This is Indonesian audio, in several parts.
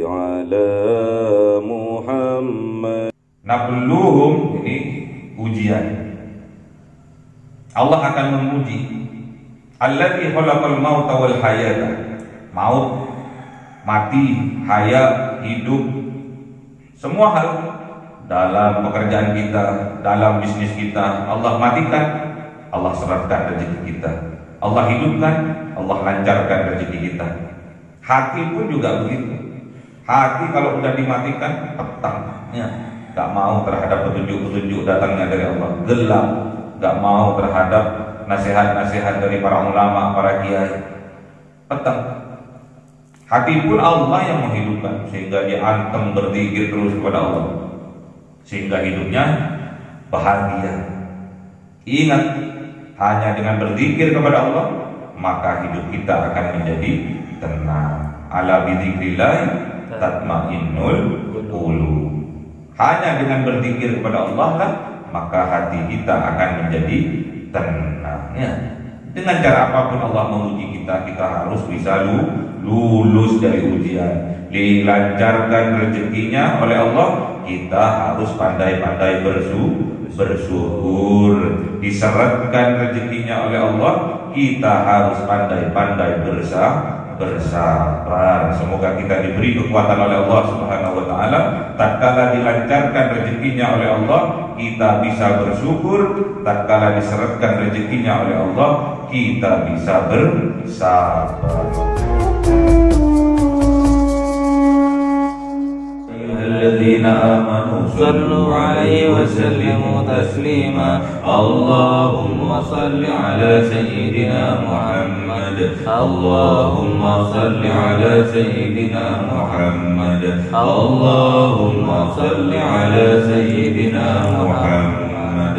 على محمد. Nabluhum, ini ujian. Allah akan menguji alladzi khalaqal mauta wal hayata. Maut, mati, hayat, hidup, semua hal dalam pekerjaan kita, dalam bisnis kita, Allah matikan, Allah serahkan rezeki kita. Allah hidupkan, Allah lancarkan rezeki kita. Hati pun juga begitu. Hati kalau udah dimatikan, petangnya gak mau terhadap petunjuk-petunjuk datangnya dari Allah, gelap, gak mau terhadap nasihat-nasihat dari para ulama, para kiai, petang. Hati pun Allah yang menghidupkan, sehingga dia antem berzikir terus kepada Allah, sehingga hidupnya bahagia. Ingat, hanya dengan berzikir kepada Allah, maka hidup kita akan menjadi tenang. Ala bidzikrillah tatmainnul qulub. Hanya dengan berzikir kepada Allah lah, maka hati kita akan menjadi tenang. Ya. Dengan cara apapun Allah menguji kita, kita harus bisa lulus dari ujian. Dilancarkan rezekinya oleh Allah, kita harus pandai-pandai bersyukur. Diseretkan rezekinya oleh Allah, kita harus pandai-pandai bersabar. Semoga kita diberi kekuatan oleh Allah Subhanahu wa taala. Tatkala dilancarkan rezekinya oleh Allah, kita bisa bersyukur. Tatkala diseretkan rezekinya oleh Allah, kita bisa bersabar. الذين آمنوا صلوا عليه وسلموا تسليما اللهم صل على سيدنا محمد اللهم صل على سيدنا محمد اللهم صل على سيدنا محمد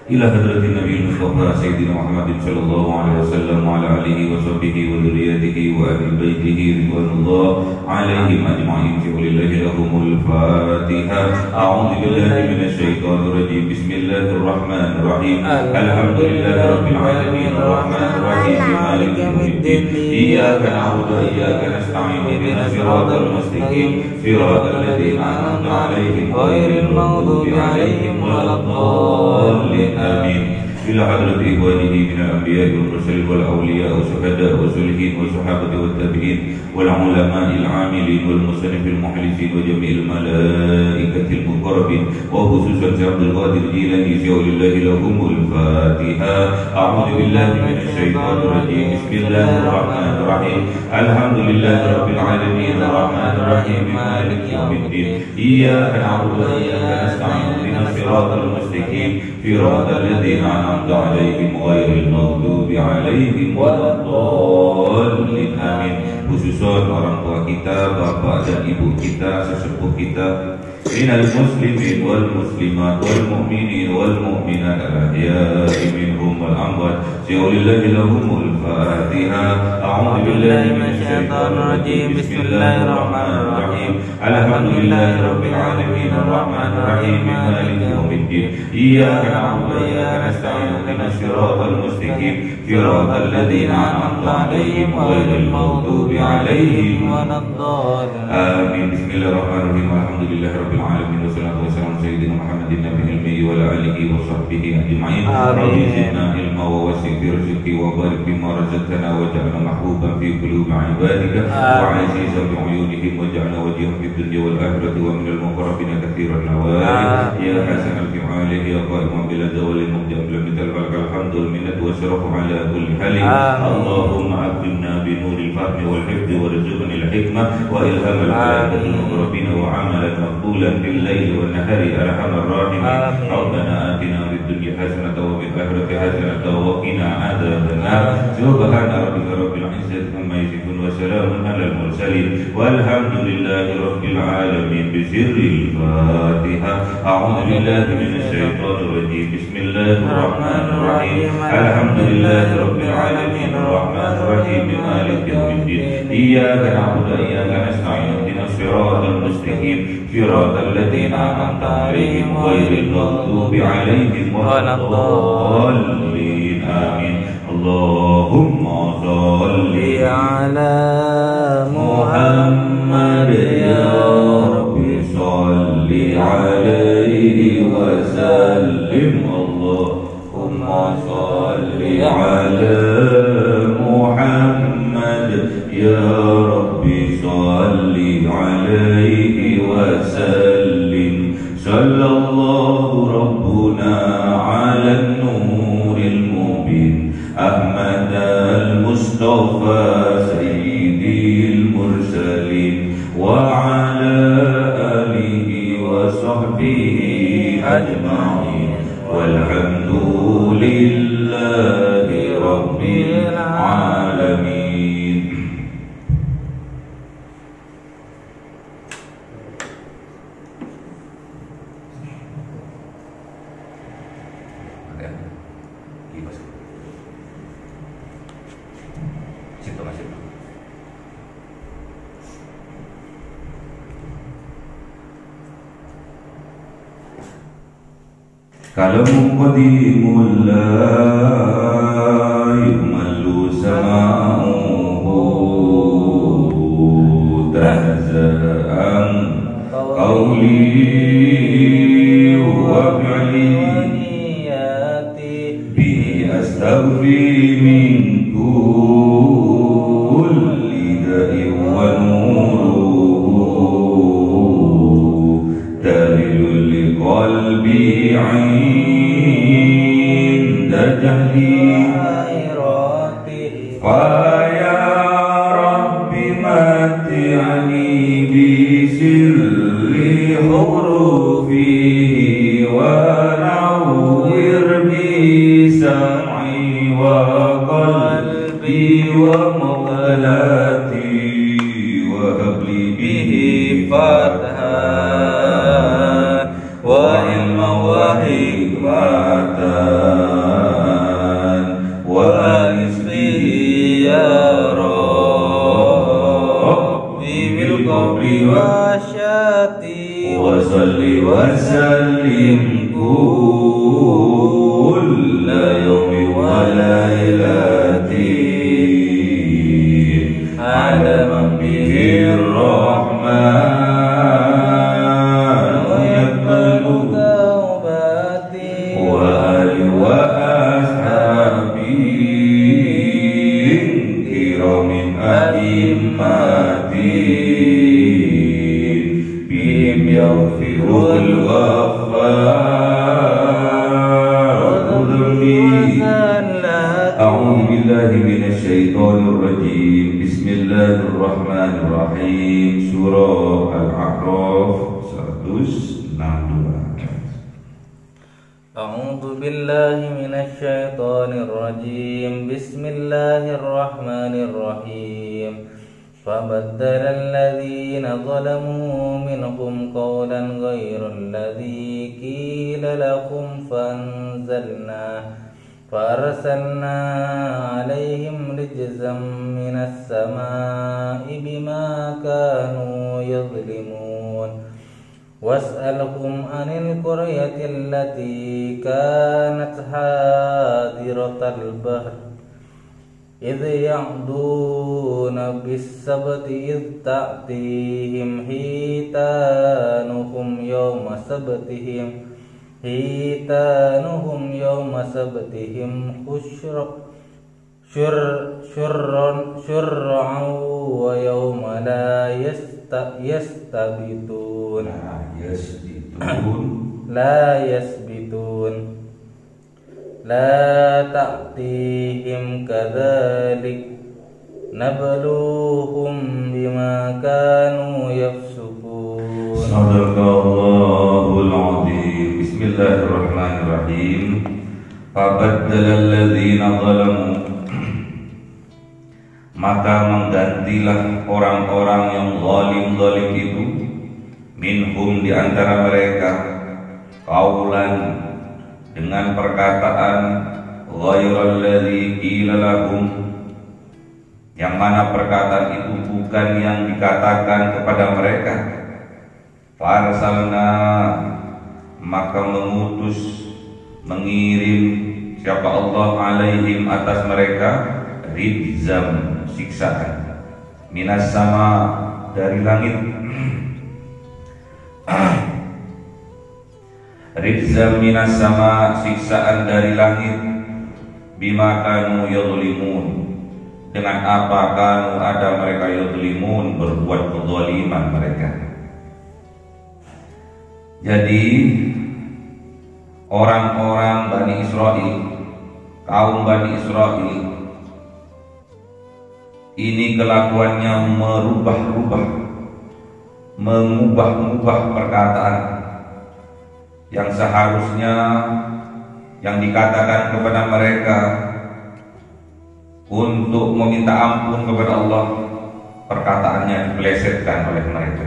إلى حضرة النبي المصطفى سيدنا محمد صلى الله عليه وسلم وعلى آله وصحبه وذريته وأهل بيته رضوان الله عليهم أجمعين ولله لهم الفاتحة. أعوذ بالله من الشيطان الرجيم. بسم الله الرحمن الرحيم. الحمد لله رب العالمين الرحمن الرحيم مالك يوم الدين إياك نعبد وإياك نستعين اهدنا الصراط المستقيم صراط الذين أنعمت عليهم غير المغضوب عليهم ولا الضالين. آمين. إلى حضرة إخوانه من الأنبياء والرسل والأولياء والشهداء والصالحين والصحابة والتابعين والعلماء العاملين والمصنف المخلصين وجميع الملائكة المقربين وخصوصا عبد القادر الجيلاني شاء لله لهم الفاتحة. أعوذ بالله من الشيطان الرجيم. بسم الله الرحمن الرحيم. الحمد لله رب العالمين الرحمن الرحيم مالك يوم الدين إياك نعبد وإياك نستعين اهدنا الصراط المستقيم صراط الذين أنعمت عليهم غير المغضوب عليهم ولا الضالين. Amin. Khususon orang tua kita, bapak dan ibu kita, sesepuh kita, minal muslimin wal muslimat wal mu'minin wal mu'minat al-ahya'i minhum wal amwat syaulillahi lahumul fatihah. A'udzu billahi minasyaitonir rajim. Bismillahirrahmanirrahim. Alhamdulillahi rabbil alamin arrahmanir rahim maliki yaumiddin iyyaka na'budu wa iyyaka nasta'in ihdinas siratal mustaqim siratal ladzina an'amta 'alaihim ghairil maghdubi 'alaihim waladdallin. Amin. Bismillahirrahmanirrahim. Alhamdulillahi rabbil alamin wassalatu wassalamu ala sayyidina Muhammadin nabiyil ummi wa ala alihi wa sahbihi ajma'in. Rabbi zidna ilma wa wasi' fi rizqi wa barik bima razaqtana waj'alna mahbuban fi qulubi 'ibadika wa 'azizan bi 'uyunihim waj'alna wajhan fid dunya wal akhirati wa minal muqarrabin katsiran nawali ya hasanal fi'ali ya qa'iman bil zawali mubda'il mithal alhamdul minnat wa syarafu ala kulli halin. Allahumma abdilna bi nuril fahmi wal hifdhi warzuqna al hikmah wa ilhamal malaikati muqarrabin wa 'amalan maqbulan bil laili wan nahari arhamar rahimin. Rabbana atina fid dunya hasanatan wa fil akhirati hasanatan wa qina adzabannar. Subhana rabbika rabbil izzati amma yasifun wa salamun alal mursalin walhamdulillahi rabbil alamin. Bisirril Fatihah. A'udzu billahi minasy syaithanir rajim. Bismillahirrahmanir rahim. Alhamdulillahi rabbil alamin arrahmanir rahim maliki yaumiddin iyyaka na'budu wa iyyaka nasta'in ihdinas siratal mustaqim siratal ladzina an'amta 'alaihim ghairil maghdubi 'alaihim waladdallin. Amin. Allahumma shalli ala Muhammad صل عليه وسلم صلى الله ربنا على النور المبين أحمد المصطفى سيد المرسلين وعلى آله وصحبه أجمعين والحمد لله رب العالمين. Kalamu qadimul la yumallu sama'uhu tahza'an qawli wa fi'li bi astaghfi min kulli da'i wa nuruhu dalilul liqalbi Faya Rabbi mati'ani bisirri hurufihi wa nawwir bi sam'i wa qalbi wa mawlati wa habli bihi fatha wa ilma wa hikmatan wa salli wa sallim kulla yawmi wa lailati ala man bihi rahman yaqbalu tawbati wa ali wa ashabi kiramin a'immati yaghfirul ghaffar dhulmi a'udzu billahi minasy syaithanir rajim bismillahirrahmanirrahim surah al-a'raf 162 a'udzu billahi minasy syaithanir rajim bismillahirrahmanirrahim فبدل الذين ظلموا منهم قولا غير الذي قيل لهم فأرسلنا عليهم رجزا من السماء بما كانوا يظلمون واسألهم عن القرية التي كانت حاضرة البحر إذ يعدون بالسبت إذ تأتيهم حيتانهم يوم سبتهم شرعا ويوم لا يسبتون لا تأتيهم كذلك نبلوهم بما كانوا يفسقون. صدق الله العظيم. بسم الله الرحمن الرحيم. فبدل الذين ظلموا, maka menggantilah orang-orang yang zalim itu, minhum di antara mereka, qaulan dengan perkataan ghairal ladzi qila lahum, yang mana perkataan itu bukan yang dikatakan kepada mereka. Farsalna, maka mengirim siapa Allah alaihim atas mereka rizam, siksaan, minas sama, dari langit. Rizam minas sama, siksaan dari langit, bima kanu yadhlimun, dengan apa kanu ada mereka yuzlimun, berbuat kezaliman mereka. Jadi orang-orang Bani Israel, kaum Bani Israel ini kelakuannya mengubah perkataan yang seharusnya yang dikatakan kepada mereka untuk meminta ampun kepada Allah, perkataannya dipelesetkan oleh mereka.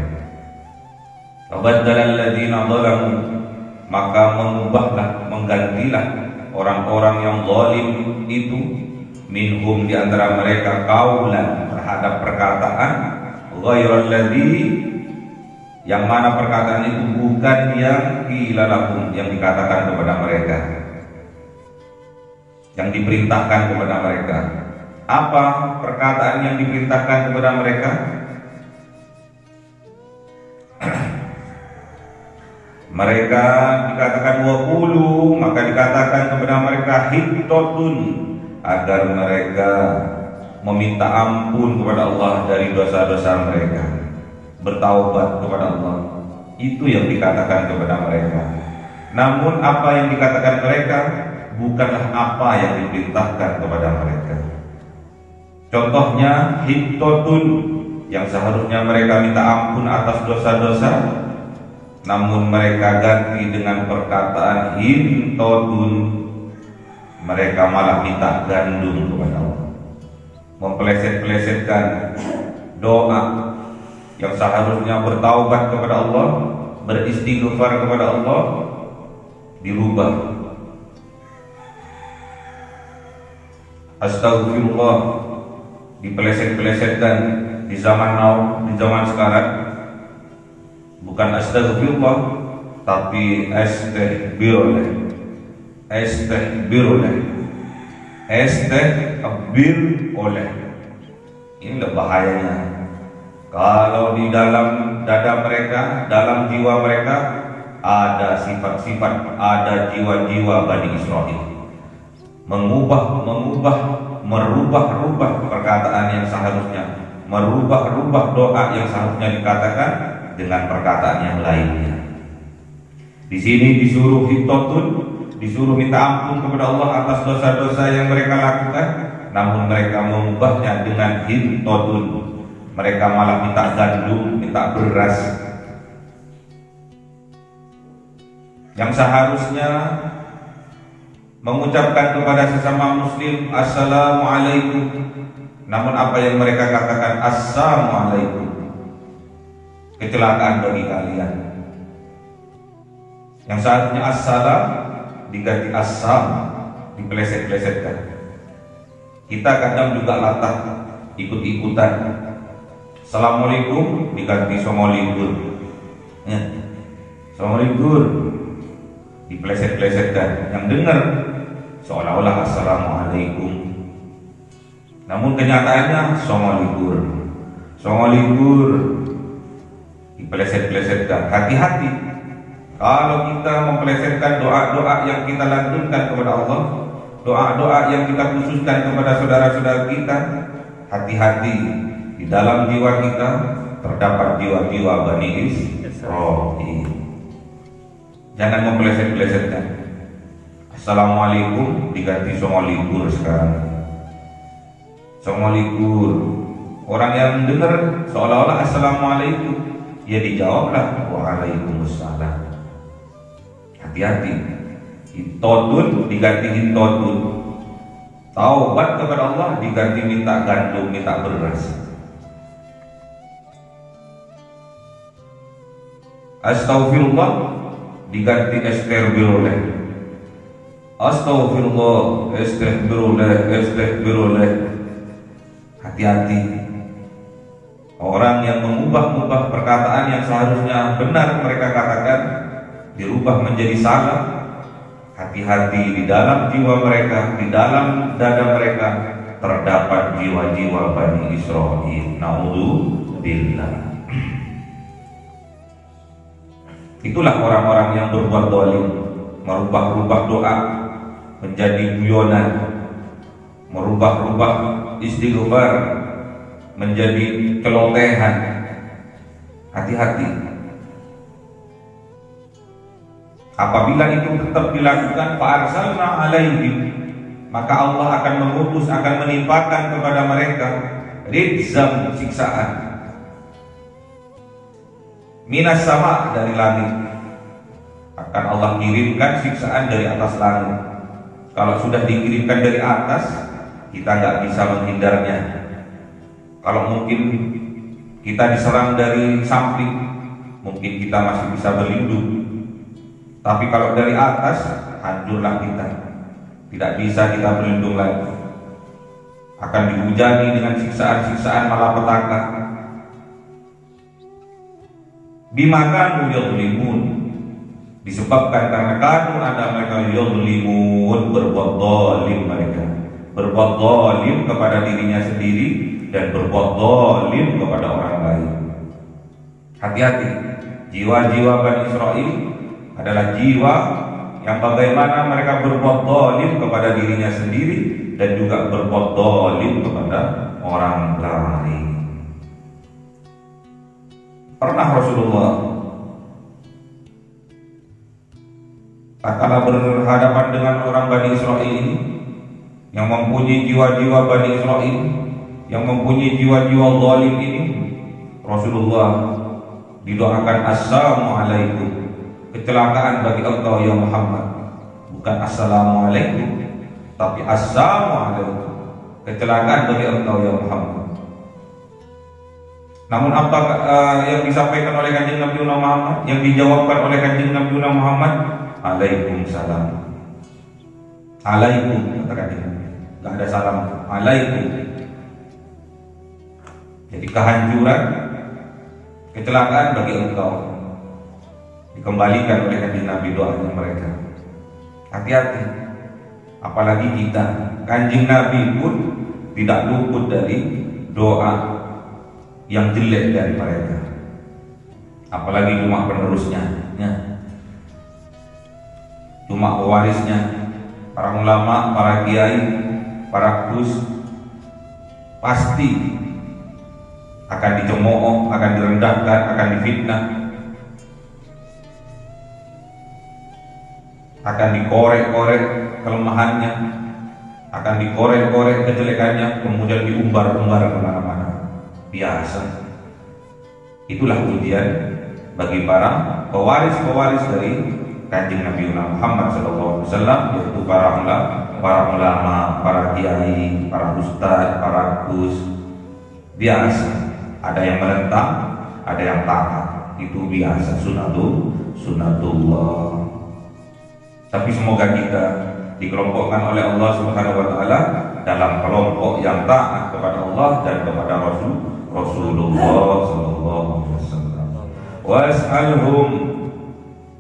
Fabaddala alladziina zalamu, maka menggantilah orang-orang yang zalim itu minhum, di antara mereka, qaulan, terhadap perkataan ghairal ladzi, yang mana perkataan itu bukan yang qila lahum, yang dikatakan kepada mereka, yang diperintahkan kepada mereka. Apa perkataan yang diperintahkan kepada mereka? Mereka dikatakan waqulu, maka dikatakan kepada mereka hittotun, agar mereka meminta ampun kepada Allah dari dosa-dosa mereka, bertaubat kepada Allah. Itu yang dikatakan kepada mereka. Namun apa yang dikatakan mereka bukanlah apa yang diperintahkan kepada mereka. Contohnya hittotun, yang seharusnya mereka minta ampun atas dosa-dosa, namun mereka ganti dengan perkataan hintotun, mereka malah minta gandum kepada Allah, mempeleset-pelesetkan doa yang seharusnya bertaubat kepada Allah, beristighfar kepada Allah, dirubah. Astagfirullah dipeleset-pelesetkan di zaman now, di zaman sekarang. Bukan astagfirullah, tapi astagfirullah, astagfirullah, astagfirullah. Inilah bahayanya. Kalau di dalam dada mereka, dalam jiwa mereka ada sifat-sifat, ada jiwa-jiwa Bani Israel, merubah perkataan yang seharusnya, merubah doa yang seharusnya dikatakan dengan perkataan yang lainnya. Di sini disuruh hittotun, disuruh minta ampun kepada Allah atas dosa-dosa yang mereka lakukan, namun mereka mengubahnya dengan hittotun. Mereka malah minta gandum, minta beras. Yang seharusnya mengucapkan kepada sesama muslim assalamualaikum, namun apa yang mereka katakan assalamualaikum. Kecelakaan bagi kalian. Yang seharusnya assalam diganti assam, dipeleset-pelesetkan. Kita kadang juga latah ikut-ikutan. Assalamualaikum diganti somolikur, somolikur, dipeleset-pelesetkan. Yang dengar seolah-olah assalamualaikum, namun kenyataannya somolikur, somolikur, dipeleset-pelesetkan. Hati-hati kalau kita mempelesetkan doa-doa yang kita lantunkan kepada Allah, doa-doa yang kita khususkan kepada saudara-saudara kita. Hati-hati, di dalam jiwa kita terdapat jiwa-jiwa Bani Israil. Jangan mempeleset-pelesetkan. Assalamualaikum diganti somolikur sekarang. Somolikur. Orang yang dengar seolah-olah assalamualaikum, ya dijawablah waalaikumsalam. Hati-hati. Hittotun diganti hittotun. Taubat kepada Allah diganti minta gandum, minta beras. Astaghfirullah diganti astagfirullah. Astaghfirullah, astagfirullah, astagfirullah. Hati-hati. Orang yang mengubah perkataan yang seharusnya benar mereka katakan, dirubah menjadi salah. Hati-hati, di dalam jiwa mereka, di dalam dada mereka terdapat jiwa-jiwa Bani Israil. Na'udzubillah. Itulah orang-orang yang berbuat zalim, merubah doa menjadi guyonan, merubah istighfar menjadi celotehan. Hati-hati. Apabila itu tetap dilakukan, fa'arsalna alaihim, maka Allah akan mengutus, akan menimpakan kepada mereka rizam, siksaan, minas sama, dari langit. Akan Allah kirimkan siksaan dari atas langit. Kalau sudah dikirimkan dari atas, kita nggak bisa menghindarnya. Kalau mungkin kita diserang dari samping, mungkin kita masih bisa berlindung. Tapi kalau dari atas, hancurlah kita. Tidak bisa kita berlindung lagi. Akan dihujani dengan siksaan-siksaan malapetaka. Bimakan yadhlimun, disebabkan karena kanu ada mereka yadhlimun, berbuat zalim mereka. Berbuat zalim kepada dirinya sendiri dan berbuat zalim kepada orang lain. Hati-hati, jiwa-jiwa Bani Israel adalah jiwa yang bagaimana mereka berbuat zalim kepada dirinya sendiri dan juga berbuat zalim kepada orang lain. Pernah Rasulullah tatkala berhadapan dengan orang Bani Israel ini yang mempunyai jiwa-jiwa Bani Israel, yang mempunyai jiwa-jiwa zalim ini, Rasulullah didoakan assalamualaikum, kecelakaan bagi engkau ya Muhammad. Bukan assalamualaikum, tapi assalamualaikum, kecelakaan bagi engkau ya Muhammad. Namun apa yang disampaikan oleh Kanjeng Nabi Muhammad, yang dijawabkan oleh Kanjeng Nabi Muhammad? Waalaikumsalam. Alaikum, kata Kanjeng Nabi. Gak ada salam, alaikum. Jadi kehancuran, kecelakaan bagi engkau, dikembalikan oleh Kanjeng Nabi doanya mereka. Hati-hati, apalagi kita. Kanjeng Nabi pun tidak luput dari doa yang jelek dari mereka, apalagi umat penerusnya, umat pewarisnya, para ulama, para kiai, para kus, pasti akan dicemooh, akan direndahkan, akan difitnah, akan dikorek-korek kelemahannya, akan dikorek-korek kejelekannya, kemudian diumbar-umbar kemana-mana. Biasa. Itulah ujian bagi para pewaris-pewaris dari Kanjeng Nabi Muhammad SAW, yaitu para ulama, para kiai, para ustadz, para kus. Biasa. Ada yang menentang, ada yang taat. Itu biasa, sunnatullah. Tapi semoga kita dikelompokkan oleh Allah Subhanahu wa taala dalam kelompok yang taat kepada Allah dan kepada Rasulullah sallallahu alaihi wasallam. Was'alhum,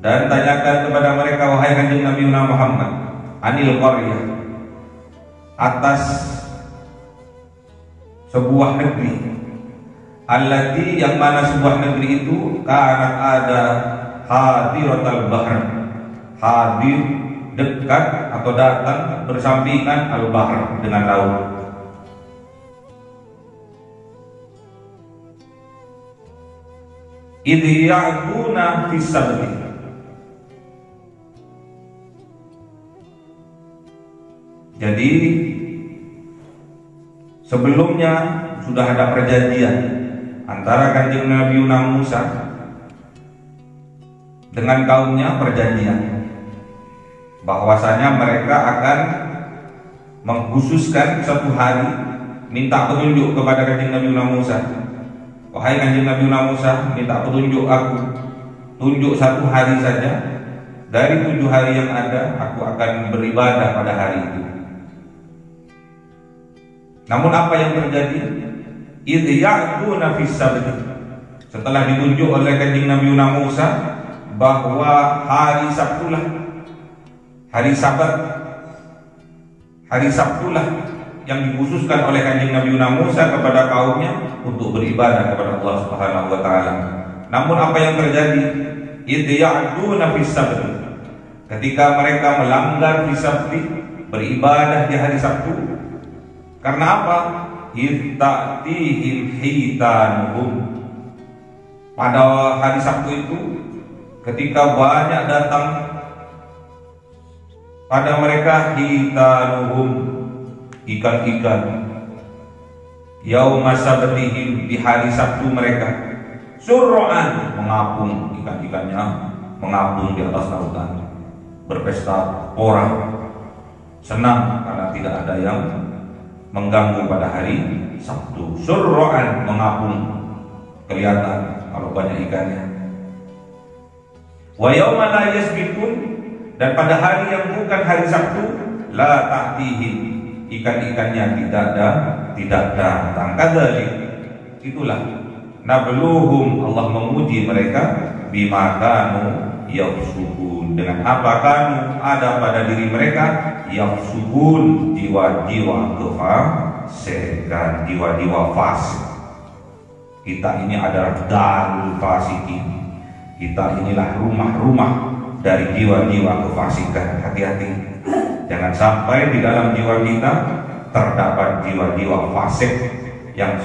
dan tanyakan kepada mereka wahai Kanjeng Nabi Muhammad, anil qaryah, atas sebuah negeri, allati, yang mana sebuah negeri itu kanat ada hadiratal bahr, hadir, dekat atau datang bersampingan al-bahr, dengan laut. Idh ya'duna fis sabti, jadi sebelumnya sudah ada perjanjian antara Kanjeng Nabi Musa dengan kaumnya, perjanjian bahwasanya mereka akan mengkhususkan satu hari, minta petunjuk kepada Kanjeng Nabi Musa. Wahai Kanjeng Nabi Musa, minta petunjuk aku, tunjuk satu hari saja dari 7 hari yang ada, aku akan beribadah pada hari itu. Namun apa yang terjadi? Idh ya'duna fis sabti, setelah ditunjuk oleh Kanjeng Nabi Musa bahwa hari Sabtulah, hari Sabat, hari Sabtulah yang dikhususkan oleh Kanjeng Nabi Musa kepada kaumnya untuk beribadah kepada Allah Subhanahu wa taala. Namun apa yang terjadi? Idh ya'duna fis sabti, ketika mereka melanggar fis sabti, beribadah di hari Sabtu. Karena apa? ta'tihim hitanuhum. Pada hari Sabtu itu ketika banyak datang pada mereka hitanuhum, ikan-ikan, yauma sabtihim, di hari Sabtu mereka, sur'an, mengapung, ikan-ikannya mengapung di atas lautan, berpesta pora, senang karena tidak ada yang mengganggu pada hari Sabtu. Sur'an, mengapung, kelihatan kalau banyak ikannya. Wa yauma la yasbitun, dan pada hari yang bukan hari Sabtu, la ta'tihim, ikan-ikannya tidak datang. Kadzalik, itulah nabluhum, Allah menguji mereka bima kanu yafsukun, dengan apa kanu ada pada diri mereka yafsukun, jiwa-jiwa kefasikan, jiwa-jiwa fasik. Kita ini adalah darul fasikin, kita inilah rumah-rumah dari jiwa-jiwa kefasikan. Hati-hati, jangan sampai di dalam jiwa kita terdapat jiwa-jiwa fasik yang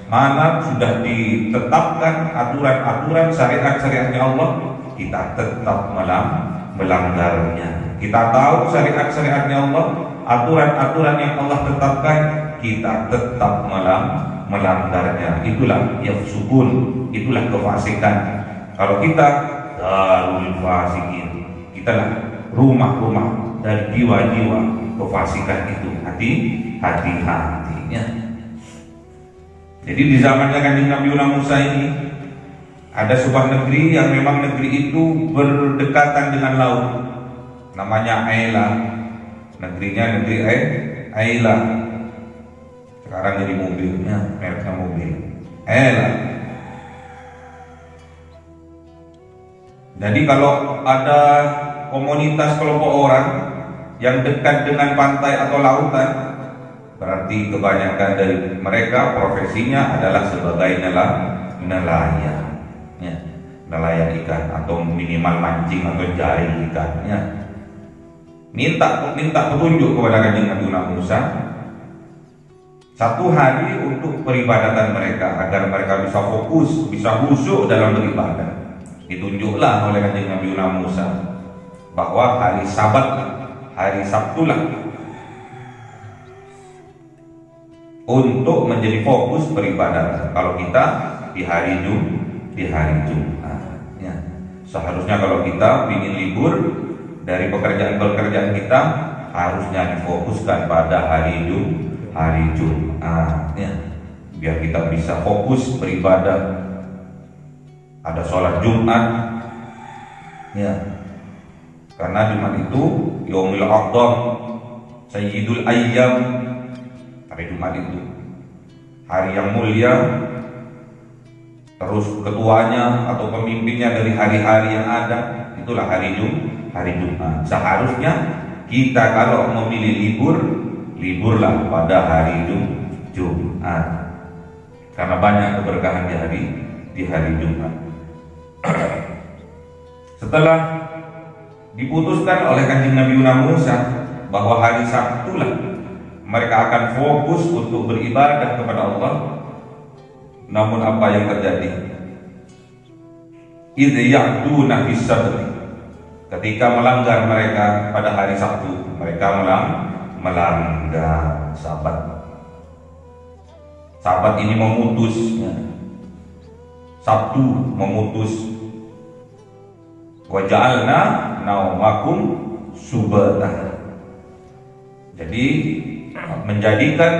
mana sudah ditetapkan aturan-aturan syariat-syariatnya Allah, kita tetap melanggarnya. Kita tahu syariat-syariatnya Allah, aturan-aturan yang Allah tetapkan, kita tetap melanggarnya. Itulah yafsukun, itulah kefasikan. Kalau kita darul fasikin, kitalah rumah-rumah dari jiwa-jiwa kefasikan itu. Hati-hatinya. Jadi di zamannya Kanjeng Nabi Musa ini ada sebuah negeri yang memang negeri itu berdekatan dengan laut, namanya Aila. Negerinya negeri Aila. Sekarang jadi mobilnya, mereknya mobil Aila. Jadi kalau ada komunitas kelompok orang yang dekat dengan pantai atau lautan, berarti kebanyakan dari mereka profesinya adalah sebagai nelayan, ya, nelayan ikan atau minimal mancing atau jaring ikannya. Minta petunjuk kepada Kanjeng Nabi Musa satu hari untuk peribadatan mereka, agar mereka bisa fokus, bisa khusyuk dalam beribadah. Ditunjuklah oleh Kanjeng Nabi Musa bahwa hari Sabat, hari Sabtulah untuk menjadi fokus beribadah. Kalau kita di hari Jumat, ya. Seharusnya kalau kita ingin libur dari pekerjaan kita, harusnya difokuskan pada hari Jumat, ya. Biar kita bisa fokus beribadah. Ada sholat Jumat, ya. Karena Jumat itu Yaumul Aqdam, Sayyidul Ayyam. Hari Jumat itu hari yang mulia, terus ketuanya atau pemimpinnya dari hari-hari yang ada, itulah hari Jumat. Seharusnya kita kalau memilih liburlah pada hari Jumat, karena banyak keberkahan di hari Jumat. Setelah diputuskan oleh Kanjeng Nabi Musa bahwa hari Sabtulah mereka akan fokus untuk beribadah kepada Allah, namun apa yang terjadi? Idz ya'duna fis sabti, ketika melanggar mereka pada hari Sabtu, mereka melanggar Sabat. Sabat ini memutusnya, Sabtu memutus. Wa ja'alna naumakum subata. Jadi menjadikan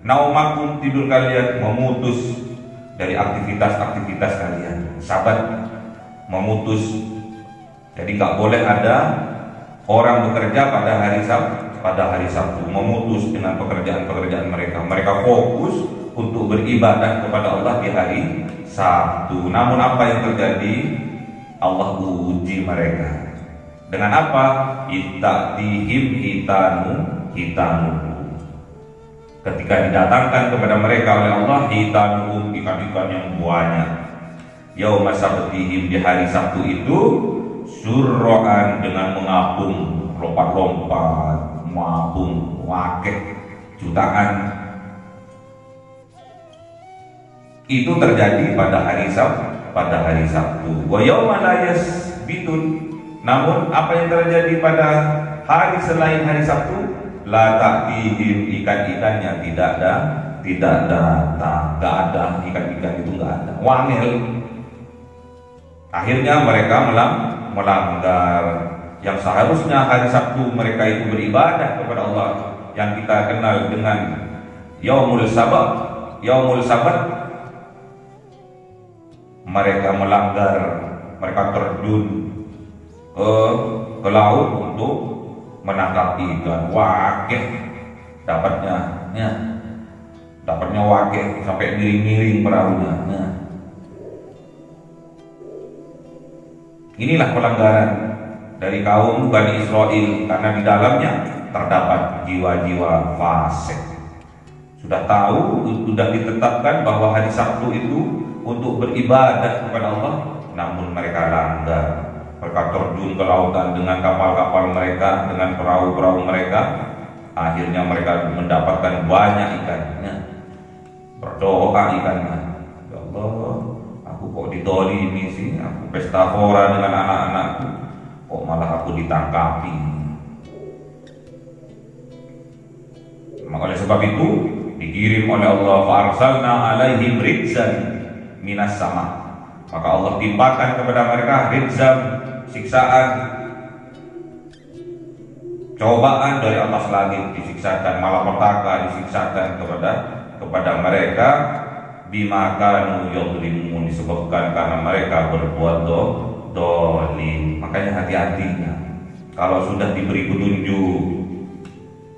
naumakum, tidur kalian, memutus dari aktivitas-aktivitas kalian. Sabat memutus. Jadi nggak boleh ada orang bekerja pada hari Sabtu, memutus dengan pekerjaan-pekerjaan mereka. Mereka fokus untuk beribadah kepada Allah di hari Sabtu. Namun apa yang terjadi? Allah uji mereka dengan apa? Itta'tihim hitanu. Ketika didatangkan kepada mereka oleh Allah hitanu, ikan-ikan yang banyak. Yauma sabtihim, di hari Sabtu itu, surro'an, dengan mengapung, lompat-lompat, mengapung, wakeh, jutaan. Itu terjadi pada hari Sabtu. Wa yauma la yasbitun. Namun apa yang terjadi pada hari selain hari Sabtu, la ta'tihim, ikan-ikannya tidak datang, enggak ada ikan-ikan itu, enggak ada. Wangil. Akhirnya mereka melanggar yang seharusnya hari Sabtu mereka itu beribadah kepada Allah yang kita kenal dengan Yaumul Sabat. Mereka melanggar, mereka terjun ke laut untuk menangkap ikan. Wakeh dapatnya wakeh sampai miring-miring perahunya. Inilah pelanggaran dari kaum Bani Israel, karena di dalamnya terdapat jiwa-jiwa fasik. Sudah tahu, sudah ditetapkan bahwa hari Sabtu itu untuk beribadah kepada Allah, namun mereka langgar. Mereka terjun ke lautan dengan kapal-kapal mereka, dengan perahu-perahu mereka. Akhirnya mereka mendapatkan banyak ikannya. Berdoa ikannya, ya Allah, aku kok didolimi sih, aku pesta pora dengan anak-anakku, kok malah aku ditangkapi. Maka oleh sebab itu dikirim oleh Allah, fa'arsalna alaihim rijzan minas sama. Maka Allah timpakan kepada mereka rijzan, siksaan, cobaan dari atas langit, disiksakan, malapetaka disiksakan kepada mereka, bima kanu yadhlimun, disebabkan karena mereka berbuat dolim. Makanya hati-hatinya kalau sudah diberi petunjuk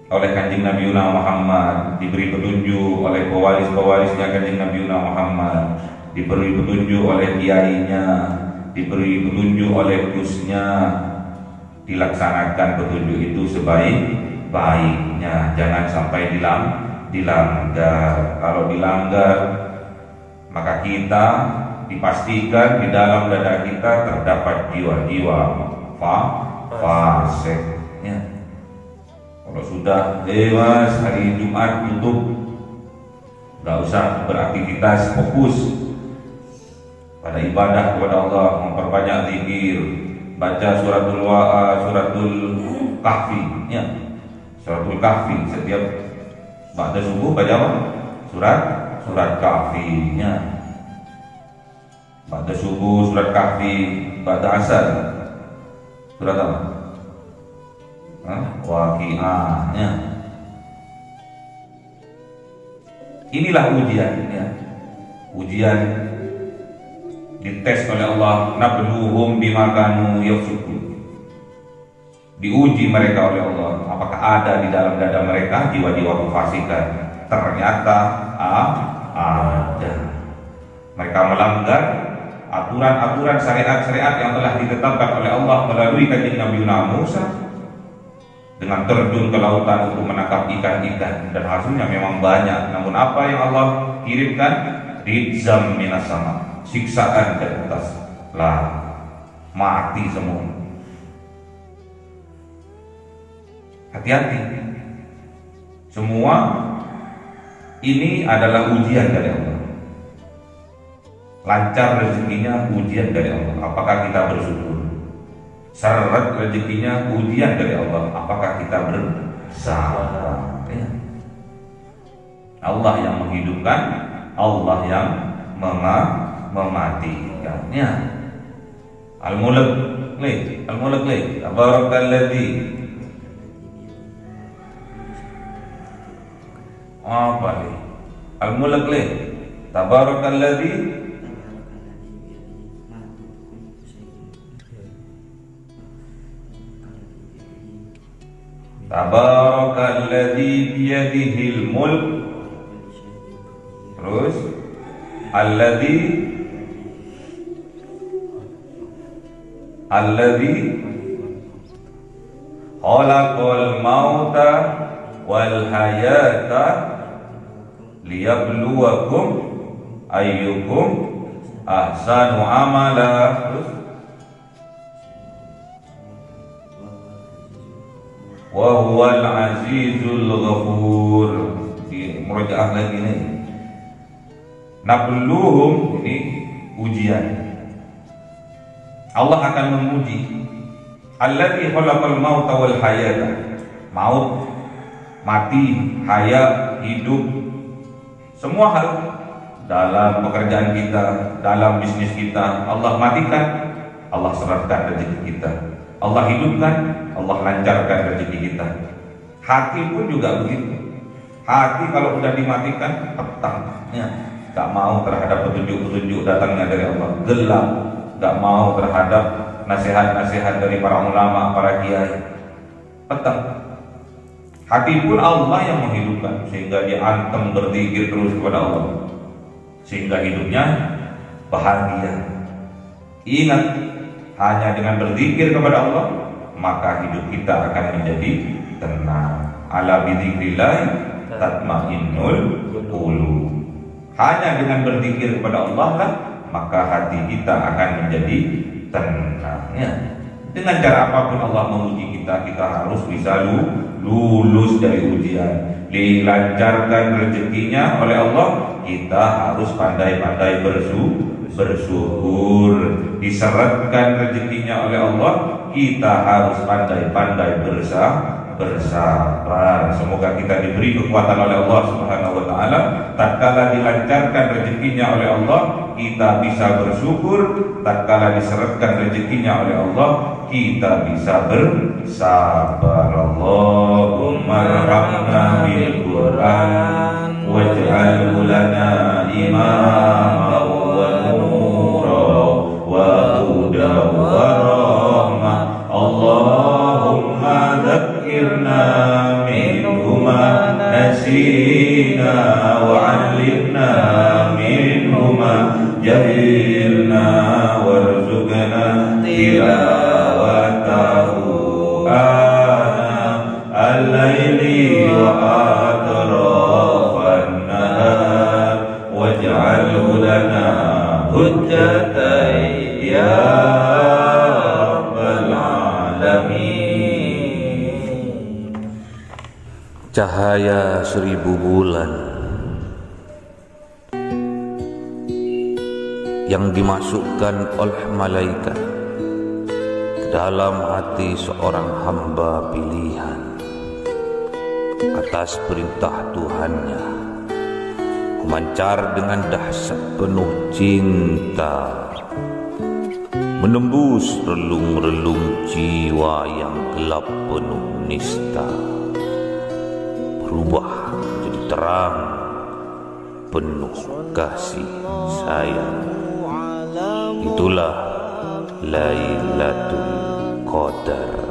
oleh Kanjeng Nabi Muhammad, diberi petunjuk oleh pewaris-pewarisnya Kanjeng Nabi Muhammad, diberi petunjuk oleh kiainya, diberi petunjuk oleh gusnya, dilaksanakan petunjuk itu sebaik-baiknya, jangan sampai dilanggar. Kalau dilanggar, maka kita dipastikan di dalam dada kita terdapat jiwa-jiwa fasik. Kalau sudah mas hari Jumat tutup, nggak usah beraktivitas, fokus pada ibadah kepada Allah, memperbanyak zikir, baca suratul kahfi, suratul kahfi setiap ba'da subuh baca apa? Surat kahfi, ba'da subuh surat kahfi, ba'da asar surat apa? Waqi'ah. Inilah ujian dites oleh Allah, nabluhum bima kanu yafsukun. Diuji mereka oleh Allah, apakah ada di dalam dada mereka jiwa-jiwa kefasikan. Ternyata ada. Mereka melanggar aturan-aturan syariat-syariat yang telah ditetapkan oleh Allah melalui Kanjeng Nabi Musa, dengan terjun ke lautan untuk menangkap ikan-ikan, dan hasilnya memang banyak. Namun apa yang Allah kirimkan? Rizam minas sama, siksaan dari atas lah, mati semua. Hati-hati, semua ini adalah ujian dari Allah. Lancar rezekinya ujian dari Allah, apakah kita bersyukur? Syarat rezekinya ujian dari Allah, apakah kita bersabar? Allah yang menghidupkan, Allah yang mematikannya. Al-Mulk tabarakalladzi apa nih? Al-Mulk tabarakalladzi Tabarakalladzi biyadihil mulk. Terus alladzi khalaqal mauta wal hayata liyabluwakum ayyukum ahsanu amala. Terus wa huwal azizul ghafur. Di murojaah lagi nih, Nabluhum, ini ujian. Allah akan menguji. Alladzi khalaqal mauta wal hayata. Maut, mati, haya, hidup, semua hal dalam pekerjaan kita, dalam bisnis kita, Allah matikan, Allah serahkan rezeki kita. Allah hidupkan, Allah lancarkan rezeki kita. Hati pun juga begitu. Hati kalau sudah dimatikan, petangnya gak mau terhadap petunjuk-petunjuk datangnya dari Allah, gelap, gak mau terhadap nasihat-nasihat dari para ulama, para kiai, petang. Hati pun Allah yang menghidupkan, sehingga dia antem berzikir terus kepada Allah, sehingga hidupnya bahagia. Ingat, hanya dengan berzikir kepada Allah, maka hidup kita akan menjadi tenang. Ala bidzikrillah tatmainnul qulub. Hanya dengan berzikir kepada Allah lah, maka hati kita akan menjadi tenang. Ya. Dengan cara apapun Allah menguji kita, kita harus bisa lulus dari ujian. Dilancarkan rezekinya oleh Allah, kita harus pandai-pandai bersyukur. Diseretkan rezekinya oleh Allah, kita harus pandai-pandai bersabar. Semoga kita diberi kekuatan oleh Allah Subhanahu wa taala. Tatkala dilancarkan rezekinya oleh Allah, kita bisa bersyukur. Tatkala diseretkan rezekinya oleh Allah, kita bisa bersabar. Allahumma arhamna bil Qur'an waj'alhu lana imaman wa nura wa hudan wa rahmah. Allahumma dzakkirna minhu ma nasina wa 'allimna minhu ma jahilna warzuqna tilawatahu ana al-laili wa atrafan nahar waj'alhu lana hujjatan ya rabbal alamin. Cahaya 1000 bulan yang dimasukkan oleh malaikat ke dalam hati seorang hamba pilihan atas perintah Tuhannya, memancar dengan dahsyat penuh cinta, menembus relung-relung jiwa yang gelap penuh nista, berubah menjadi terang penuh kasih sayang. Itulah Lailatul Qadar.